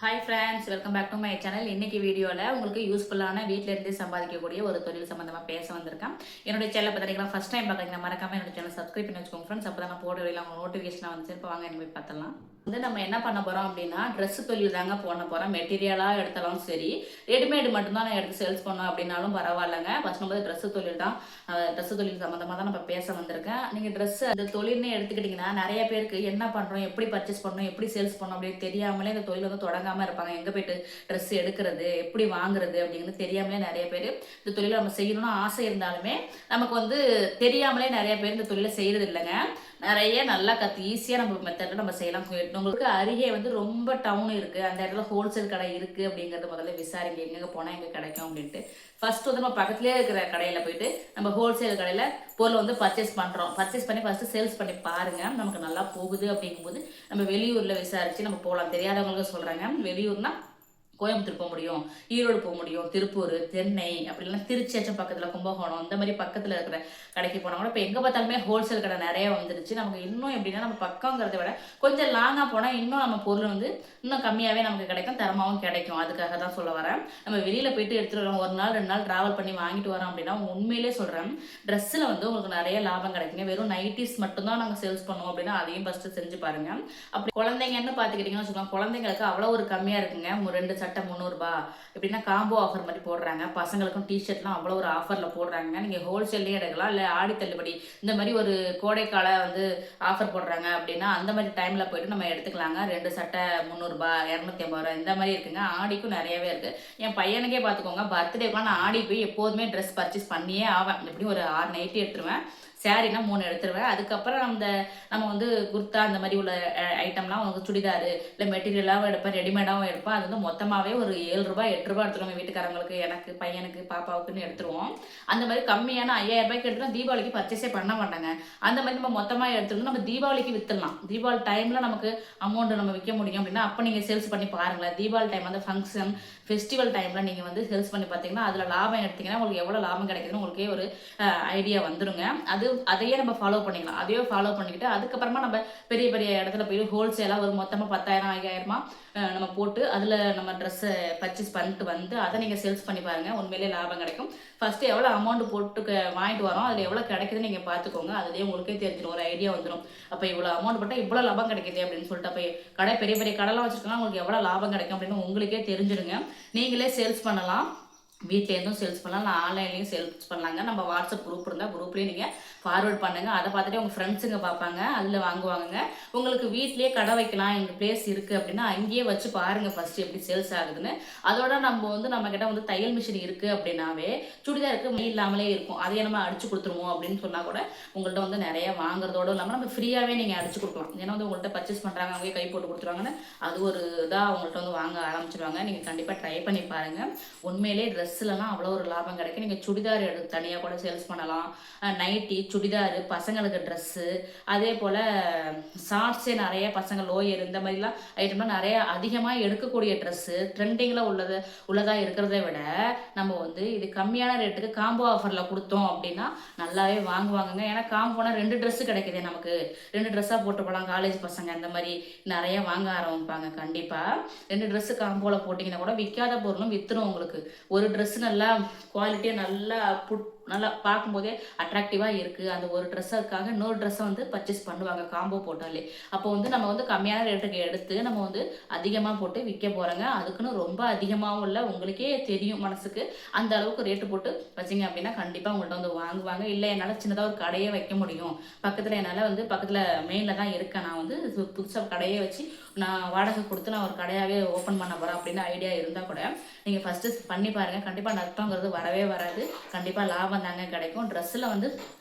Hi friends, welcome back to my channel. இன்னைக்கு வீடியோவில் உங்களுக்கு யூஸ்ஃபுல்லான வீட்டில் இருந்தே சம்பாதிக்கக்கூடிய ஒரு தொழில் சம்மந்தமாக பேச வந்திருக்கேன். என்னுடைய சேனல் பார்த்தீங்கன்னா ஃபஸ்ட் டைம் பார்க்குறீங்கன்னா மறக்காம என்னோட சேனல் சப்ஸ்கிரைப் பண்ணி வச்சுக்கோங்க ஃப்ரெண்ட்ஸ். அப்போ தான் நான் போட வீடியோவில் அவங்க நோட்டிஃபிகேஷனாக வந்து இப்போ வாங்க என்ன போய் பார்த்தலாம். நம்ம என்ன பண்ண போகிறோம் அப்படின்னா ட்ரெஸ் தொழில் தாங்க பண்ண போகிறோம். மெட்டீரியலாக எடுத்தாலும் சரி, ரெடிமேடு மட்டும்தான் நான் எடுத்து சேல்ஸ் பண்ணோம் அப்படின்னாலும் பரவாயில்லைங்க. ஃபஸ்ட் நம்ம ட்ரெஸ்ஸு தொழில் தான், ட்ரெஸ்ஸு தொழில் சம்மந்தமாக தான் நம்ம பேச வந்திருக்கேன். நீங்கள் ட்ரெஸ்ஸு அந்த தொழில்னு எடுத்துக்கிட்டிங்கன்னா நிறைய பேருக்கு என்ன பண்ணுறோம், எப்படி பர்ச்சேஸ் பண்ணணும், எப்படி சேல்ஸ் பண்ணணும் அப்படின்னு தெரியாமலே இந்த தொழில் வந்து தொடங்காமல் இருப்பாங்க. எங்கே போய்ட்டு ட்ரெஸ் எடுக்கிறது, எப்படி வாங்குறது அப்படிங்கிறது தெரியாமலே நிறைய பேர் இந்த தொழிலை நம்ம செய்யணும்னு ஆசை இருந்தாலுமே நமக்கு வந்து தெரியாமலே நிறைய பேர் இந்த தொழிலை செய்கிறது இல்லைங்க. நிறைய நல்லா ஈஸியாக நம்ம மெத்தடில் நம்ம செய்யலாம். உங்களுக்கு அருகே வந்து ரொம்ப டவுன் இருக்குது, அந்த இடத்துல ஹோல்சேல் கடை இருக்குது அப்படிங்கிறது முதல்ல விசாரிங்க. எங்கெங்கே போனால் எங்கே கிடைக்கும் அப்படின்ட்டு ஃபர்ஸ்ட் வந்து நம்ம பக்கத்துலேயே இருக்கிற கடையில் போயிட்டு நம்ம ஹோல்சேல் கடையில் பொருள் வந்து பர்ச்சேஸ் பண்ணுறோம். பர்ச்சேஸ் பண்ணி ஃபஸ்ட்டு சேல்ஸ் பண்ணி பாருங்கள். நமக்கு நல்லா போகுது அப்படிங்கும்போது நம்ம வெளியூரில் விசாரித்து நம்ம போகலாம். தெரியாதவங்களுக்கு சொல்கிறாங்க. வெளியூர்னா கோயம்புத்தூர் போக முடியும், ஈரோடு போக முடியும், திருப்பூர், சென்னை, அப்படிலாம் திருச்சியாச்சும் பக்கத்தில், கும்பகோணம், இந்த மாதிரி பக்கத்தில் இருக்கிற கடைக்கு போனால் கூட இப்போ எங்கே பார்த்தாலுமே ஹோல்சேல் கடை நிறைய வந்துருச்சு. நமக்கு இன்னும் எப்படின்னா நம்ம பக்கங்கிறத விட கொஞ்சம் லாங்காக போனால் இன்னும் நம்ம பொருள் வந்து இன்னும் கம்மியாகவே நமக்கு கிடைக்கும், தரமாகவும் கிடைக்கும். அதுக்காக தான் சொல்ல வரேன். நம்ம வெளியில் போயிட்டு எடுத்துகிட்டு வரோம், ஒரு நாள் 2 நாள் ட்ராவல் பண்ணி வாங்கிட்டு வரோம் அப்படின்னா உண்மையிலே சொல்கிறேன், ட்ரெஸ்ஸில் வந்து உங்களுக்கு நிறைய லாபம் கிடைக்குங்க. வெறும் நைட்டிஸ் மட்டும்தான் நாங்கள் சேல்ஸ் பண்ணுவோம் அப்படின்னா அதையும் ஃபஸ்ட்டு செஞ்சு பாருங்கள். அப்படி குழந்தைங்கன்னு பார்த்துக்கிட்டிங்கன்னு வச்சுக்கோங்க, குழந்தைங்களுக்கு அவ்வளோ ஒரு கம்மியாக இருக்குங்க. 2 சட்டை 300 ரூபா எப்படின்னா காம்போ ஆஃபர் மாதிரி போடுறாங்க. பசங்களுக்கும் டிஷர்ட்லாம் அவ்வளோ ஒரு ஆஃபரில் போடுறாங்க. நீங்கள் ஹோல்சேல்லே எடுக்கலாம், இல்லை ஆடி தள்ளுபடி இந்த மாதிரி ஒரு கோடைக்கால வந்து ஆஃபர் போடுறாங்க அப்படின்னா அந்த மாதிரி டைமில் போயிட்டு நம்ம எடுத்துக்கலாங்க. 2 சட்டை 300 ரூபா, 250 ரூபா இந்த மாதிரி இருக்குங்க. ஆடிக்கும் நிறையவே இருக்குது. என் பையனுக்கே பார்த்துக்கோங்க, பர்த்டேக்கெலாம் நான் ஆடி போய் எப்போதுமே ட்ரெஸ் பர்ச்சேஸ் பண்ணியே ஆவேன். எப்படியும் ஒரு 6 நைட்டி எடுத்துருவேன், சாரீனா 3 எடுத்துருவேன். அதுக்கப்புறம் நம்ம வந்து குர்த்தா அந்த மாதிரி உள்ள ஐட்டம்லாம் உங்களுக்கு சுடிதாரு இல்லை மெட்டீரியலாகவும் எடுப்பேன், ரெடிமேடாகவும் எடுப்பேன். அது வந்து மொத்தமாகவே ஒரு 7 ரூபா 8 ரூபா எடுத்துருவோம். வீட்டுக்காரங்களுக்கு, எனக்கு, பையனுக்கு, பாப்பாவுக்குன்னு எடுத்துருவோம். அந்த மாதிரி கம்மியான 5000 ரூபாய்க்கு எடுத்துனா தீபாவளிக்கு பர்ச்சேஸே பண்ண மாட்டாங்க. அந்த மாதிரி நம்ம மொத்தமாக எடுத்துருந்து நம்ம தீபாவளிக்கு விற்றுலாம். தீபாவளி டைமில் நமக்கு அமௌண்ட் நம்ம விற்க முடியும் அப்படின்னா அப்போ நீங்கள் சேல்ஸ் பண்ணி பாருங்களேன். தீபாவளி டைம் வந்து ஃபங்க்ஷன் ஃபெஸ்டிவல் டைமில் நீங்கள் வந்து சேல்ஸ் பண்ணி பார்த்தீங்கன்னா அதில் லாபம் எடுத்தீங்கன்னா உங்களுக்கு எவ்வளோ லாபம் கிடைக்குதுன்னு உங்களுக்கே ஒரு ஐடியா வந்துருங்க. அதையே நம்ம ஃபாலோ பண்ணிக்கலாம். அதையே ஃபாலோ பண்ணிக்கிட்டு அதுக்கப்புறமா நம்ம பெரிய பெரிய இடத்துல போய் ஹோல்சேலாக ஒரு மொத்தமாக 10,000 5000 நம்ம போட்டு அதில் நம்ம ட்ரெஸ்ஸை பர்ச்சேஸ் பண்ணிட்டு வந்து அதை நீங்கள் சேல்ஸ் பண்ணி பாருங்கள். உண்மையிலே லாபம் கிடைக்கும். ஃபஸ்ட்டு எவ்வளோ அமௌண்ட் போட்டு வாங்கிட்டு வரோம், அதில் எவ்வளோ கிடைக்குதுன்னு நீங்கள் பார்த்துக்கோங்க. அதுலேயே உங்களுக்கே தெரிஞ்சிடும், ஒரு ஐடியா வந்துடும். அப்போ இவ்வளோ அமௌண்ட் போட்டால் இவ்வளோ லாபம் கிடைக்குது அப்படின்னு சொல்லிட்டு அப்போ கடை பெரிய பெரிய கடைலாம் வச்சுருக்காங்க, உங்களுக்கு எவ்வளோ லாபம் கிடைக்கும் அப்படின்னு உங்களுக்கே தெரிஞ்சிடுங்க. நீங்களே சேல்ஸ் பண்ணலாம், வீட்டிலேருந்தும் சேல்ஸ் பண்ணலாம், நான் ஆன்லைன்லேயும் சேல்ஸ் பண்ணலாங்க. நம்ம வாட்ஸ்அப் குரூப் இருந்தால் குரூப்லேயும் நீங்கள் ஃபார்வர்ட் பண்ணுங்கள். அதை பார்த்துட்டு உங்கள் ஃப்ரெண்ட்ஸுங்க பார்ப்பாங்க, அதில் வாங்குவாங்க. உங்களுக்கு வீட்லேயே கடை வைக்கலாம், எங்கள் பிளேஸ் இருக்குது அப்படின்னா அங்கேயே வச்சு பாருங்கள் ஃபஸ்ட்டு எப்படி சேல்ஸ் ஆகுதுன்னு. அதோட நம்ம வந்து நம்மக்கிட்ட வந்து தையல் மிஷின் இருக்குது அப்படின்னாவே சுடிதாருக்கு மெய் இல்லாமலே இருக்கும், அதையே நம்ம அடிச்சு கொடுத்துருவோம் அப்படின்னு சொன்னால் கூட உங்கள்கிட்ட வந்து நிறைய வாங்குறதோடு இல்லாமல் நம்ம ஃப்ரீயாகவே நீங்கள் அடிச்சு கொடுக்கலாம். ஏன்னா வந்து உங்கள்கிட்ட பர்ச்சேஸ் பண்ணுறாங்க, அவங்க கை போட்டு கொடுத்துருவாங்கன்னு அது ஒரு இதாக அவங்கள்ட்ட வந்து வாங்க ஆரம்பிச்சிடுவாங்க. நீங்கள் கண்டிப்பாக ட்ரை பண்ணி பாருங்கள். உண்மையிலே ட்ரெஸ்ஸுலலாம் அவ்வளோ ஒரு லாபம் கிடைக்கும். நீங்கள் சுடிதார் எடுத்து தனியாக கூட சேல்ஸ் பண்ணலாம். நைட்டி, சுடிதார், பசங்களுக்கு ட்ரெஸ்ஸு, அதே போல் ஷார்ட்ஸே நிறைய பசங்க லோயர் இந்த மாதிரிலாம் ஐட்டம்லாம் நிறைய அதிகமாக எடுக்கக்கூடிய ட்ரெஸ்ஸு ட்ரெண்டிங்கில் உள்ளதாக இருக்கிறத விட நம்ம வந்து இது கம்மியான ரேட்டுக்கு காம்போ ஆஃபரில் கொடுத்தோம் அப்படின்னா நல்லாவே வாங்குவாங்கங்க. ஏன்னா காம்போனா 2 ட்ரெஸ்ஸு கிடைக்குது, நமக்கு 2 ட்ரெஸ்ஸாக போட்டு போகலாம். காலேஜ் பசங்க இந்த மாதிரி நிறைய வாங்க ஆரம்பிப்பாங்க. கண்டிப்பாக 2 ட்ரெஸ்ஸு காம்போவில் போட்டிங்கன்னா கூட விற்காத பொருளும் விற்றுரும் உங்களுக்கு. ஒரு ட்ரெஸ்ஸு நல்லா குவாலிட்டியாக நல்லா பார்க்கும்போதே அட்ராக்டிவாக இருக்குது, அந்த ஒரு ட்ரெஸ்ஸுக்காக இன்னொரு ட்ரெஸ்ஸை வந்து பர்ச்சேஸ் பண்ணுவாங்க காம்போ போட்டாலே. அப்போ வந்து நம்ம வந்து கம்மியான ரேட்டுக்கு எடுத்து நம்ம வந்து அதிகமாக போட்டு விற்க போகிறோங்க. அதுக்குன்னு ரொம்ப அதிகமாகவும் இல்லை, உங்களுக்கே தெரியும் மனசுக்கு. அந்த அளவுக்கு ரேட்டு போட்டு வச்சிங்க அப்படின்னா கண்டிப்பாக உங்கள்கிட்ட வந்து வாங்குவாங்க. இல்லை என்னால் சின்னதாக ஒரு கடையே வைக்க முடியும், பக்கத்தில் என்னால் வந்து பக்கத்தில் மெயினில் தான் இருக்கேன், நான் வந்து புதுசாக கடையே வச்சு நான் வாடகை கொடுத்து நான் ஒரு கடையாகவே ஓப்பன் பண்ண போகிறேன் அப்படின்னு ஐடியா இருந்தால் கூட நீங்கள் ஃபஸ்ட்டு பண்ணி பாருங்கள். கண்டிப்பாக நஷ்டங்கிறது வரவே வராது, கண்டிப்பாக லாபம் தாங்க கிடைக்கும். ட்ரெஸ்ஸில் வந்து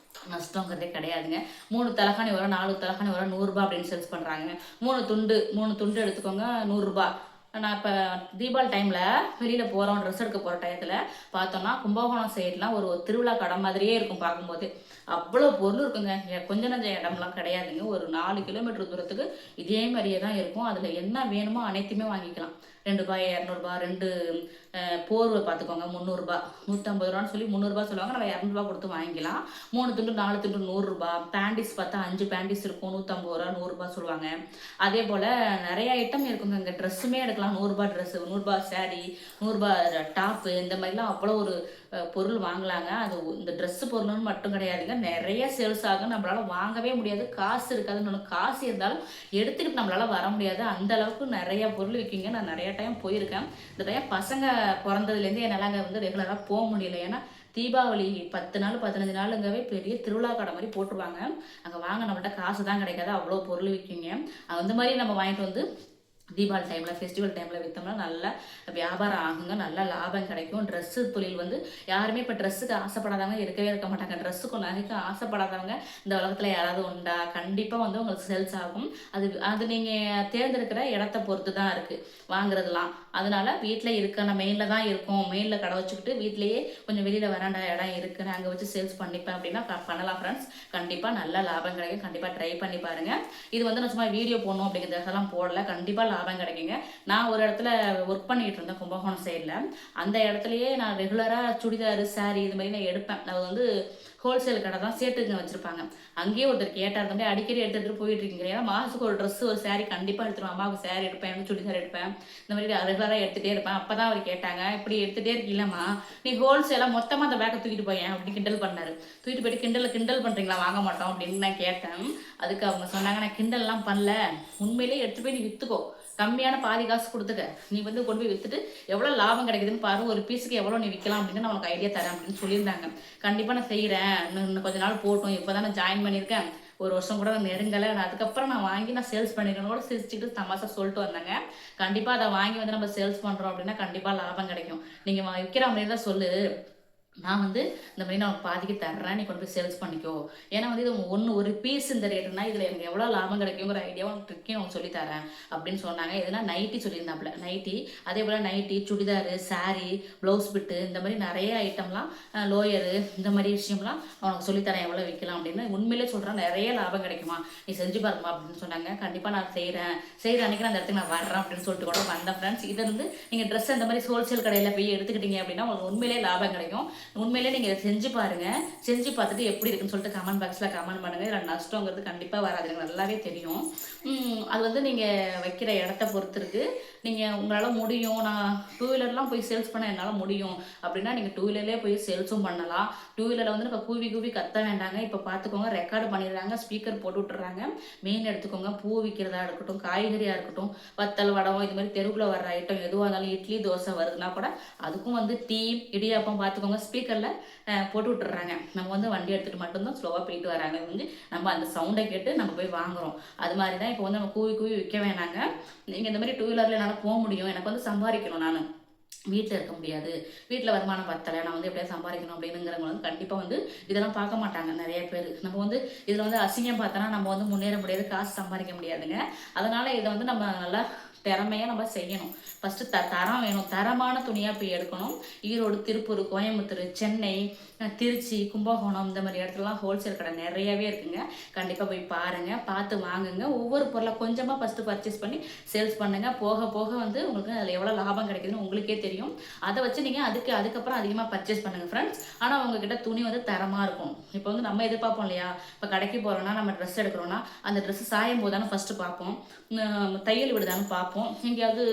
நஷ்டங்கிறதே கிடையாதுங்க. 3 தலகாணி வரும், 4 தலகாணி வரும், 100 ரூபா அப்படின்னு சேல்ஸ் பண்ணுறாங்க. 3 துண்டு எடுத்துக்கோங்க, 100 ரூபா. நான் இப்போ தீபாவளி டைமில் வெளியில் போகிறோம், ட்ரெஸ் எடுக்க போகிற டயத்தில் பார்த்தோம்னா கும்பகோணம் சைட்லாம் ஒரு திருவிழா கடை மாதிரியே இருக்கும். பார்க்கும்போது அவ்வளோ பொருள் இருக்குங்க. கொஞ்சம் நஞ்ச இடம்லாம் கிடையாதுங்க. ஒரு 4 கிலோமீட்டர் தூரத்துக்கு இதே மாதிரியே தான் இருக்கும். அதில் என்ன வேணுமோ அனைத்துமே வாங்கிக்கலாம். ரூ. 200, 2 போர்வை பார்த்துக்கோங்க ரூ. 300 சொல்லி ரூ. சொல்லுவாங்க. நம்ம ரூ. கொடுத்து வாங்கிக்கலாம். 3 துண்டு 4 துண்டு ரூ. பேண்டிஸ் பார்த்தா 5 பேண்டிஸ் இருக்கும் ரூ. 100 சொல்லுவாங்க. அதே போல் நிறைய ஐட்டம் இருக்குங்க. இங்கே ட்ரெஸ்ஸுமே எடுக்கலாம். ரூ. ட்ரெஸ்ஸு, ரூ. சாரீ, ரூ. டாப்பு, இந்த மாதிரிலாம் அவ்வளோ ஒரு பொருள் வாங்கலாங்க. அது இந்த ட்ரெஸ்ஸு பொருள்னு மட்டும் கிடையாதுங்க. நிறைய சேல்ஸ் ஆகும். நம்மளால வாங்கவே முடியாது. காசு இருக்காதுன்னு காசு இருந்தாலும் எடுத்துக்கிட்டு நம்மளால வர முடியாது. அந்த அளவுக்கு நிறைய பொருள் விற்கிங்க. நான் நிறைய டைம் போயிருக்கேன். இந்த டைம் பசங்க பிறந்ததுலேருந்து என்னால் அங்கே வந்து ரெகுலராக போக முடியல. ஏன்னா தீபாவளி 10 நாள் 15 நாளுங்கவே பெரிய திருவிழா கடை மாதிரி போட்டுருவாங்க. அங்கே வாங்க நம்மகிட்ட காசு தான் கிடைக்காது. அவ்வளோ பொருள் விற்கிங்க. அந்த மாதிரி நம்ம வாங்கிட்டு வந்து தீபாவளி டைமில், ஃபெஸ்டிவல் டைமில் விற்றோம்னா நல்லா வியாபாரம் ஆகுங்க. நல்லா லாபம் கிடைக்கும். ட்ரெஸ்ஸு தொழில் வந்து யாருமே இப்போ ட்ரெஸ்ஸுக்கு ஆசைப்படாதவங்க இருக்கவே இருக்க மாட்டாங்க. ட்ரெஸ்ஸுக்கும் நகைக்கும் ஆசைப்படாதவங்க இந்த உலகத்தில் யாராவது உண்டா? கண்டிப்பாக வந்து உங்களுக்கு சேல்ஸ் ஆகும். அது நீங்கள் தேர்ந்தெடுக்கிற இடத்த பொறுத்து தான் இருக்குது வாங்குறதுலாம். அதனால வீட்டில் இருக்க நான் மெயினில் தான் இருக்கும். மெயினில் கடை வச்சுக்கிட்டு வீட்லேயே கொஞ்சம் வெளியில் வராண்ட இடம் இருக்குன்னு அங்கே வச்சு சேல்ஸ் பண்ணிப்பேன் அப்படின்னா பண்ணலாம் ஃப்ரெண்ட்ஸ். கண்டிப்பாக நல்ல லாபம் கிடைக்கும். கண்டிப்பாக ட்ரை பண்ணி பாருங்கள். இது வந்து நான் சும்மா வீடியோ போடணும் அப்படிங்கிறதெல்லாம் போடல. கண்டிப்பாக லாபம் கிடைக்குங்க. நான் ஒரு இடத்துல ஒர்க் பண்ணிட்டு இருந்தேன் கும்பகோணம் சைடில். அந்த இடத்துலையே நான் ரெகுலராக சுடிதாரு, சாரீ இது மாதிரி நான் எடுப்பேன். அது வந்து ஹோல்சேல் கடை தான், சேட்டுங்க வச்சுருப்பாங்க. அங்கேயே ஒருத்தர் கேட்டார், தம்பி அடிக்கடி எடுத்துகிட்டு போயிட்டு இருக்கீங்க. ஏன்னா மாதத்துக்கு ஒரு ட்ரெஸ், ஒரு சாரீ கண்டிப்பாக எடுத்துருவேன். அம்மாவுக்கு சாரீ எடுப்பேன், சுடிதார் எடுப்பேன், இந்த மாதிரி ரெகுலராக எடுத்துகிட்டே இருப்பேன். அப்போ தான் அவர் கேட்டாங்க, இப்படி எடுத்துகிட்டே இருக்கீங்களம்மா, நீ ஹோல்சேலாக மொத்தமாக அந்த பேக்கை தூக்கிட்டு போயேன் அப்படின்னு கிண்டல் பண்ணார். தூக்கிட்டு போயிட்டு கிண்டல் பண்ணுறீங்களா, வாங்க மாட்டோம் அப்படின்னு நான் கேட்டேன். அதுக்கு அவங்க சொன்னாங்க, நான் கிண்டல்லாம் பண்ணல, உண்மையிலேயே எடுத்துகிட்டு போய் நீ விற்றுக்கோ, கம்மியான பாதி காசு கொடுத்துக்க, நீ வந்து கொண்டு போய் விற்றுட்டு எவ்வளோ லாபம் கிடைக்குதுன்னு பாரு, ஒரு பீஸுக்கு எவ்வளோ நீ விற்கலாம் அப்படின்னு நான் உனக்கு ஐடியா தரேன் அப்படின்னு சொல்லியிருந்தாங்க. கண்டிப்பாக நான் செய்கிறேன், இன்னும் கொஞ்ச நாள் போட்டும், இப்போ தான் நான் ஜாயின் பண்ணியிருக்கேன், ஒரு வருஷம் கூட நான் நெருங்கலை, நான் அதுக்கப்புறம் நான் வாங்கி நான் சேல்ஸ் பண்ணிருக்கேன்னு கூட சிரிச்சுட்டு தமாசா சொல்லிட்டு வந்தாங்க. கண்டிப்பாக அதை வாங்கி வந்து நம்ம சேல்ஸ் பண்ணுறோம் அப்படின்னா கண்டிப்பாக லாபம் கிடைக்கும். நீங்கள் விற்கிற மாதிரி தான் சொல்லு, நான் வந்து இந்த மாதிரி நான் பாதிக்கு தர்றேன், நீ கொண்டு போய் சேல்ஸ் பண்ணிக்கோ. ஏன்னா வந்து இது ஒரு பீஸ் இந்த ரேட்டுனா இதில் எனக்கு எவ்வளோ லாபம் கிடைக்குங்கிற ஐடியாவும் ட்ரிக்கையும் அவங்க சொல்லித்தரேன் அப்படின்னு சொன்னாங்க. இதெல்லாம் நைட்டி சொல்லியிருந்தாப்புல, நைட்டி, அதே போல் nighty, churidar, sari, blouse bit, இந்த மாதிரி நிறைய ஐட்டம்லாம், லோயரு, இந்த மாதிரி விஷயம்லாம் அவனுக்கு சொல்லித்தரேன் எவ்வளோ விற்கலாம் அப்படின்னு. உண்மையிலே சொல்கிறேன், நிறைய லாபம் கிடைக்குமா, நீ செஞ்சு பாருமா அப்படின்னு சொன்னாங்க. கண்டிப்பாக நான் செய்கிற அன்றைக்கி நான் அந்த இடத்துக்கு நான் வர்றேன் அப்படின்னு சொல்லிட்டு கூட வந்தேன் ஃப்ரெண்ட்ஸ். இதை வந்து நீங்கள் ட்ரெஸ் அந்த மாதிரி ஹோல்சேல் கடையில் போய் எடுத்துக்கிட்டீங்க அப்படின்னா உங்களுக்கு உண்மையிலே லாபம் கிடைக்கும். உண்மையிலே நீங்கள் இதை செஞ்சு பாருங்கள். செஞ்சு பார்த்துட்டு எப்படி இருக்குன்னு சொல்லிட்டு கமெண்ட் பாக்ஸில் கமெண்ட் பண்ணுங்கள். இதில் நஷ்டங்கிறது கண்டிப்பாக வராது, எனக்கு நல்லாவே தெரியும். அது வந்து நீங்கள் வைக்கிற இடத்த பொறுத்து இருக்குது. நீங்கள் உங்களால் முடியும், நான் 2 வீலர்லாம் போய் சேல்ஸ் பண்ண என்னால் முடியும் அப்படின்னா நீங்கள் 2 வீலர்லேயே போய் சேல்ஸும் பண்ணலாம். 2 வீலரில் வந்து இப்போ கூவி கத்த வேண்டாங்க. இப்போ பார்த்துக்கோங்க, ரெக்கார்டு பண்ணிடுறாங்க, ஸ்பீக்கர் போட்டு விட்டுறாங்க. மெயின் எடுத்துக்கோங்க, பூ விற்கிறதா இருக்கட்டும், காய்கறியாக இருக்கட்டும், வத்தல், வடகம், இது மாதிரி தெருவில் வர்ற ஐட்டம் எதுவாக இருந்தாலும், இட்லி தோசை வருதுன்னா கூட அதுக்கும் வந்து டீ, இடியாப்பம் பார்த்துக்கோங்க, ஸ்பீக்கரில் போட்டு விட்டுறாங்க. நம்ம வந்து வண்டி எடுத்துகிட்டு மட்டும்தான் ஸ்லோவாக போயிட்டு வராங்க. வந்து நம்ம அந்த சவுண்டை கேட்டு நம்ம போய் வாங்குகிறோம். அது மாதிரி தான் இப்போ வந்து நம்ம கூவி விற்க வேணாங்க. நீங்கள் இந்த மாதிரி 2 வீலரில் என்னால் போக முடியும், எனக்கு வந்து சம்பாதிக்கணும், நான் வீட்டில் இருக்க முடியாது, வீட்டில் வருமானம் பத்தலை, நான் வந்து எப்படியா சம்பாதிக்கணும் அப்படின்னுங்கிறவங்க வந்து கண்டிப்பாக வந்து இதெல்லாம் பார்க்க மாட்டாங்க நிறைய பேர். நம்ம வந்து இதில் வந்து அசிங்கம் பார்த்தோன்னா நம்ம வந்து முன்னேற முடியாது, காசு சம்பாதிக்க முடியாதுங்க. அதனால் இதை வந்து நம்ம நல்லா திறமையாக நம்ம செய்யணும். ஃபஸ்ட்டு தரம் வேணும், தரமான துணியாக போய் எடுக்கணும். ஈரோடு, திருப்பூர், கோயம்புத்தூர், சென்னை, திருச்சி, கும்பகோணம், இந்த மாதிரி இடத்துலலாம் ஹோல்சேல் கடை நிறையவே இருக்குங்க. கண்டிப்பாக போய் பாருங்கள், பார்த்து வாங்குங்க. ஒவ்வொரு பொருளை கொஞ்சமாக ஃபஸ்ட்டு பர்ச்சேஸ் பண்ணி சேல்ஸ் பண்ணுங்கள். போக போக வந்து உங்களுக்கு அதில் எவ்வளோ லாபம் கிடைக்குதுன்னு உங்களுக்கே தெரியும். அதை வச்சு நீங்கள் அதுக்கப்புறம் அதிகமாக பர்ச்சேஸ் பண்ணுங்கள் ஃப்ரெண்ட்ஸ். ஆனால் உங்ககிட்ட துணி வந்து தரமாக இருக்கும். இப்போ வந்து நம்ம எதிர்பார்ப்போம் இல்லையா, இப்போ கடைக்கு போகிறோன்னா, நம்ம ட்ரெஸ் எடுக்கிறோன்னா அந்த ட்ரெஸ்ஸு சாயும் போது தானே ஃபஸ்ட்டு பார்ப்போம், தையல் விடுதான்னு பார்ப்போம், எங்கேயாவது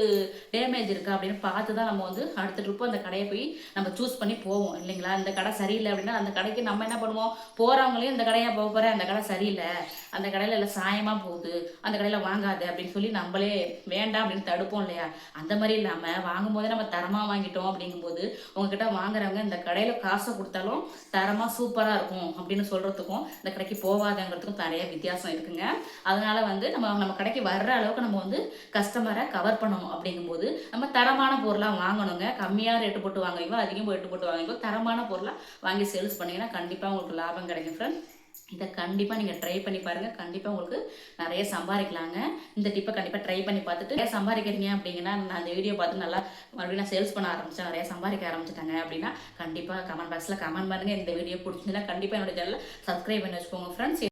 டேமேஜ் இருக்கா அப்படின்னு பார்த்து தான் நம்ம வந்து அடுத்த ட்ரிப்பு அந்த கடையை போய் நம்ம சூஸ் பண்ணி போவோம் இல்லைங்களா. இந்த கடை சரியில்லை அப்படின்னா அந்த கடைக்கு நம்ம என்ன பண்ணுவோம், போகிறவங்களையும் இந்த கடையாக போக போகிறேன், அந்த கடை சரியில்லை, அந்த கடையில் எல்லாம் சாயமாக போகுது, அந்த கடையில் வாங்காது அப்படின்னு சொல்லி நம்மளே வேண்டாம் அப்படின்னு தடுப்போம் இல்லையா. அந்த மாதிரி இல்லாமல் வாங்கும்போதே நம்ம தரமாக வாங்கிட்டோம் அப்படிங்கும்போது உங்ககிட்ட வாங்குறவங்க இந்த கடையில் காசை கொடுத்தாலும் தரமாக சூப்பராக இருக்கும் அப்படின்னு சொல்கிறதுக்கும் இந்த கடைக்கு போகாதங்கிறதுக்கும் நிறைய வித்தியாசம் இருக்குங்க. அதனால வந்து நம்ம கடைக்கு வர்ற அளவுக்கு நம்ம வந்து கஸ்டமரை கவர் பண்ணணும். அப்படிங்கும்போது நம்ம தரமான பொருளாக வாங்கணுங்க. கம்மியாக ரேட்டு போட்டு வாங்குவீங்களோ, அதிகம் ரேட்டு போட்டு வாங்குவீங்களோ, தரமான பொருளாக வாங்கி சேல்ஸ் பண்ணிங்கன்னா கண்டிப்பாக உங்களுக்கு லாபம் கிடைக்கும் ஃப்ரெண்ட்ஸ். இதை கண்டிப்பாக நீங்கள் ட்ரை பண்ணி பாருங்கள், கண்டிப்பாக உங்களுக்கு நிறைய சம்பாதிக்கலாங்க. இந்த டிப்பை கண்டிப்பாக ட்ரை பண்ணி பார்த்துட்டு நிறைய சம்பாதிக்கிறீங்க அப்படிங்கன்னா, நான் அந்த வீடியோ பார்த்து நல்லா மறுபடியும் நான் சேல்ஸ் பண்ண ஆரம்பித்தேன், நிறைய சம்பாதிக்க ஆரம்பிச்சிட்டாங்க அப்படின்னா கண்டிப்பாக கமெண்ட் பாக்ஸில் கமெண்ட் பண்ணுங்கள். இந்த வீடியோ பிடிச்சிருந்தா கண்டிப்பாக என்னோட சேனலை சப்ஸ்கிரைப் பண்ணி வச்சுக்கோங்க ஃப்ரெண்ட்ஸ்.